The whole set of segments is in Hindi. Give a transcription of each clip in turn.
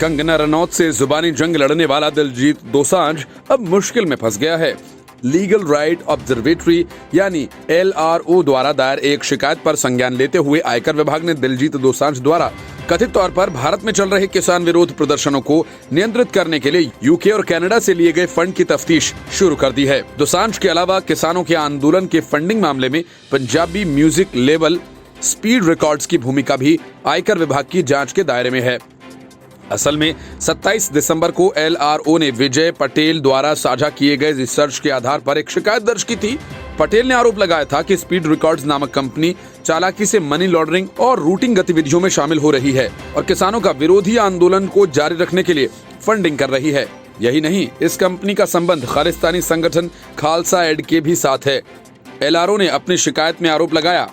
कंगना रनौत से जुबानी जंग लड़ने वाला दिलजीत दोसांझ अब मुश्किल में फंस गया है। लीगल राइट ऑब्जर्वेटरी यानी LRO द्वारा दायर एक शिकायत पर संज्ञान लेते हुए आयकर विभाग ने दिलजीत दोसांझ द्वारा कथित तौर पर भारत में चल रहे किसान विरोध प्रदर्शनों को नियंत्रित करने के लिए UK और कनाडा से लिए गए फंड की तफ्तीश शुरू कर दी है। दोसांझ के अलावा किसानों के आंदोलन के फंडिंग मामले में Punjabi music label speed records की भूमिका भी आयकर विभाग की जांच के दायरे में है। असल में 27 दिसंबर को LRO ने विजय पटेल द्वारा साझा किए गए रिसर्च के आधार पर एक शिकायत दर्ज की थी। पटेल ने आरोप लगाया था कि स्पीड रिकॉर्ड्स नामक कंपनी चालाकी से मनी लॉन्ड्रिंग और रूटिंग गतिविधियों में शामिल हो रही है और किसानों का विरोधी आंदोलन को जारी रखने के लिए फंडिंग कर रही है। यही नहीं, इस कंपनी का संबंध खालिस्तानी संगठन खालसा एड के भी साथ है। LRO ने अपनी शिकायत में आरोप लगाया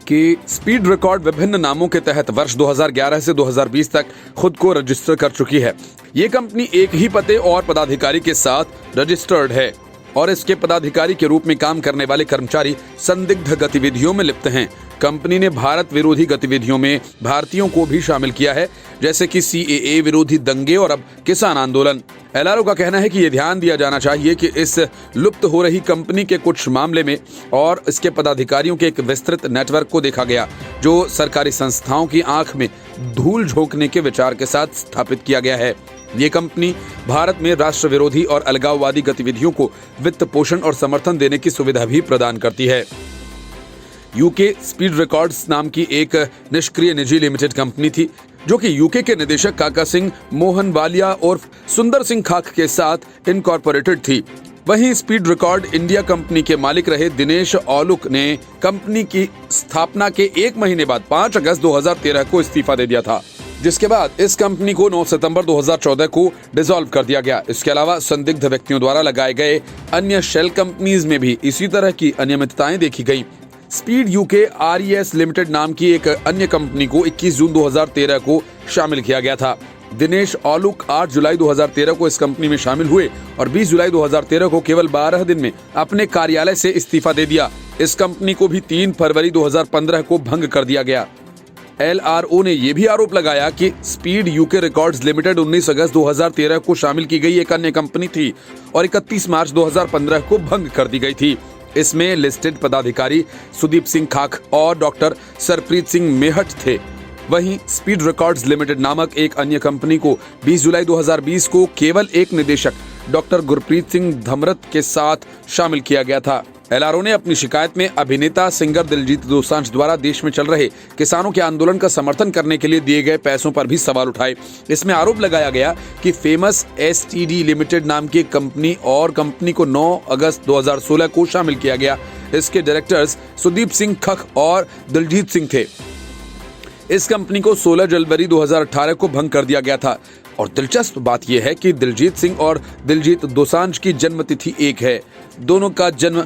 कि स्पीड रिकॉर्ड विभिन्न नामों के तहत वर्ष 2011 से 2020 तक खुद को रजिस्टर कर चुकी है। ये कंपनी एक ही पते और पदाधिकारी के साथ रजिस्टर्ड है और इसके पदाधिकारी के रूप में काम करने वाले कर्मचारी संदिग्ध गतिविधियों में लिप्त हैं। कंपनी ने भारत विरोधी गतिविधियों में भारतीयों को भी शामिल किया है, जैसे कि CAA विरोधी दंगे और अब किसान आंदोलन। LRO का कहना है कि ये ध्यान दिया जाना चाहिए कि इस लुप्त हो रही कंपनी के कुछ मामले में और इसके पदाधिकारियों के एक विस्तृत नेटवर्क को देखा गया, जो सरकारी संस्थाओं की आंख में धूल झोंकने के विचार के साथ स्थापित किया गया है। ये कंपनी भारत में राष्ट्र विरोधी और अलगाववादी गतिविधियों को वित्त पोषण और समर्थन देने की सुविधा भी प्रदान करती है। UK स्पीड रिकॉर्ड्स नाम की एक निष्क्रिय निजी लिमिटेड कंपनी थी, जो कि UK के निदेशक काका सिंह मोहन वालिया और सुंदर सिंह खाक के साथ इनकॉर्पोरेटेड थी। वहीं स्पीड रिकॉर्ड इंडिया कंपनी के मालिक रहे दिनेश औलुक ने कंपनी की स्थापना के 1 महीने बाद 5 अगस्त 2013 को इस्तीफा दे दिया था, जिसके बाद इस कंपनी को 9 सितंबर 2014 को डिसॉल्व कर दिया गया। इसके अलावा संदिग्ध व्यक्तियों द्वारा लगाए गए अन्य शेल कंपनीज में भी इसी तरह की अनियमितताएं देखी गई। स्पीड UK RES लिमिटेड नाम की एक अन्य कंपनी को 21 जून 2013 को शामिल किया गया था। दिनेश औलुक 8 जुलाई 2013 को इस कंपनी में शामिल हुए और 20 जुलाई 2013 को केवल 12 दिन में अपने कार्यालय से इस्तीफा दे दिया। इस कंपनी को भी 3 फरवरी 2015 को भंग कर दिया गया। LRO ने यह भी आरोप लगाया कि स्पीड UK रिकॉर्ड्स लिमिटेड 19 अगस्त 2013 को शामिल की गई एक अन्य कंपनी थी और 31 मार्च 2015 को भंग कर दी गई थी। इसमें लिस्टेड पदाधिकारी सुदीप सिंह खाक और डॉक्टर सरप्रीत सिंह मेहट थे। वहीं स्पीड रिकॉर्ड्स लिमिटेड नामक एक अन्य कंपनी को 20 जुलाई 2020 को केवल एक निदेशक डॉक्टर गुरप्रीत सिंह धमरत के साथ शामिल किया गया था। LRO ने अपनी शिकायत में अभिनेता सिंगर दिलजीत दोसांझ द्वारा देश में चल रहे किसानों के आंदोलन का समर्थन करने के लिए दिए गए पैसों पर भी सवाल उठाए। इसमें आरोप लगाया गया कि फेमस STD लिमिटेड नाम की कंपनी और कंपनी को 9 अगस्त 2016 को शामिल किया गया। इसके डायरेक्टर्स सुदीप सिंह खख और दिलजीत सिंह थे। इस कंपनी को 16 जनवरी 2018 को भंग कर दिया गया था और दिलचस्प बात यह है कि दिलजीत सिंह और दिलजीत दोसांझ की जन्म तिथि एक है। दोनों का जन्म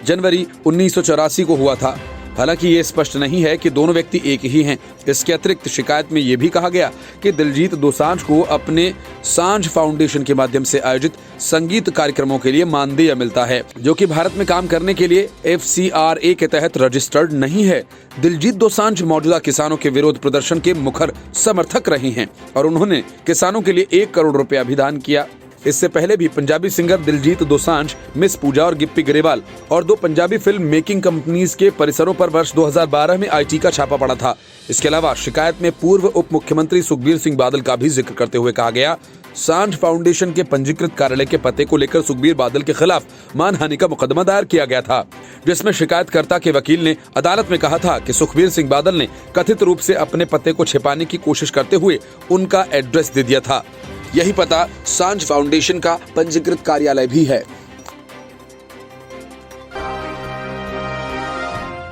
जनवरी 1984 को हुआ था। हालांकि ये स्पष्ट नहीं है कि दोनों व्यक्ति एक ही हैं। इसके अतिरिक्त शिकायत में यह भी कहा गया कि दिलजीत दोसांझ को अपने सांझ फाउंडेशन के माध्यम से आयोजित संगीत कार्यक्रमों के लिए मानदेय मिलता है, जो कि भारत में काम करने के लिए FCRA के तहत रजिस्टर्ड नहीं है। दिलजीत दोसांझ मौजूदा किसानों के विरोध प्रदर्शन के मुखर समर्थक रहे हैं और उन्होंने किसानों के लिए 1 करोड़ रुपया भी दान किया। इससे पहले भी पंजाबी सिंगर दिलजीत दोसांझ, मिस पूजा और गिप्पी गरेवाल और 2 पंजाबी फिल्म मेकिंग कंपनीज के परिसरों पर वर्ष 2012 में IT का छापा पड़ा था। इसके अलावा शिकायत में पूर्व उप मुख्यमंत्री सुखबीर सिंह बादल का भी जिक्र करते हुए कहा गया, सांझ फाउंडेशन के पंजीकृत कार्यालय के पते को लेकर सुखबीर बादल के खिलाफ मानहानि का मुकदमा दायर किया गया था, जिसमें शिकायतकर्ता के वकील ने अदालत में कहा था कि सुखबीर सिंह बादल ने कथित रूप से अपने पते को छिपाने की कोशिश करते हुए उनका एड्रेस दे दिया था। यही पता सांझ फाउंडेशन का पंजीकृत कार्यालय भी है।